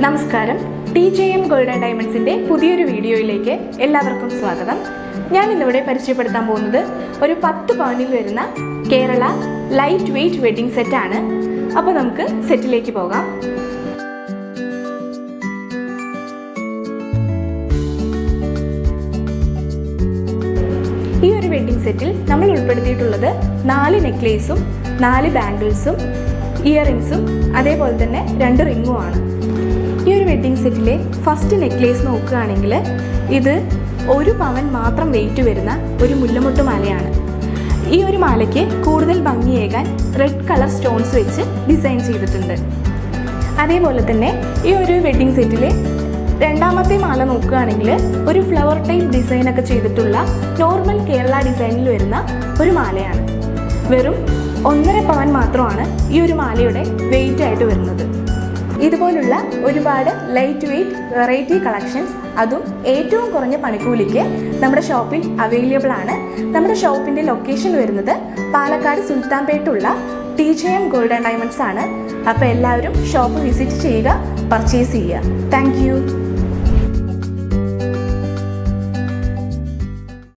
നമസ്കാരം, TJM gold and ഡയമണ്ട്സിൻ്റെ പുതിയൊരു വീഡിയോയിലേക്ക് എല്ലാവർക്കും സ്വാഗതം. ഞാൻ ഇന്നിവിടെ പരിചയപ്പെടുത്താൻ പോകുന്നത് ഒരു 10 പവനിൽ വരുന്ന കേരള ലൈറ്റ് വെയ്റ്റ് വെഡ്ഡിംഗ് സെറ്റാണ്. അപ്പോൾ നമുക്ക് സെറ്റിലേക്ക് പോകാം. ഈ ഒരു വെഡ്ഡിംഗ് സെറ്റിൽ നമ്മൾ ഉൾപ്പെടുത്തിയിട്ടുള്ളത് 4 നെക്ലേസും 4 ബാംഗിൾസും ഇയറിങ്സും അതേപോലെ തന്നെ 2 റിങ്ങുമാണ്. ഈ ഒരു വെഡ്ഡിംഗ് സെറ്റിലെ ഫസ്റ്റ് നെക്ലേസ് നോക്കുകയാണെങ്കിൽ ഇത് 1 പവൻ മാത്രം വെയിറ്റ് വരുന്ന ഒരു മുല്ലമുട്ട് മാലയാണ്. ഈ ഒരു മാലയ്ക്ക് കൂടുതൽ ഭംഗിയേകാൻ റെഡ് കളർ സ്റ്റോൺസ് വെച്ച് ഡിസൈൻ ചെയ്തിട്ടുണ്ട്. അതേപോലെ തന്നെ ഈ ഒരു വെഡ്ഡിംഗ് സെറ്റിലെ രണ്ടാമത്തെ മാല നോക്കുകയാണെങ്കിൽ ഒരു ഫ്ലവർ ടൈപ്പ് ഡിസൈനൊക്കെ ചെയ്തിട്ടുള്ള നോർമൽ കേരള ഡിസൈനിൽ വരുന്ന ഒരു മാലയാണ്. വെറും 1.5 പവൻ മാത്രമാണ് ഈ ഒരു മാലയുടെ വെയിറ്റ് ആയിട്ട് വരുന്നത്. ഇതുപോലുള്ള ഒരുപാട് ലൈറ്റ് വെയ്റ്റ് വെറൈറ്റി കളക്ഷൻസ്, അതും ഏറ്റവും കുറഞ്ഞ പണിക്കൂലിക്ക് നമ്മുടെ ഷോപ്പിൽ അവൈലബിൾ ആണ്. നമ്മുടെ ഷോപ്പിൻ്റെ ലൊക്കേഷൻ വരുന്നത് പാലക്കാട് സുൽത്താൻപേട്ടുള്ള TJM ഗോൾഡ് ആൻഡ് ഡയമണ്ട്സ് ആണ്. അപ്പോൾ എല്ലാവരും ഷോപ്പ് വിസിറ്റ് ചെയ്യുക, പർച്ചേസ് ചെയ്യുക. താങ്ക്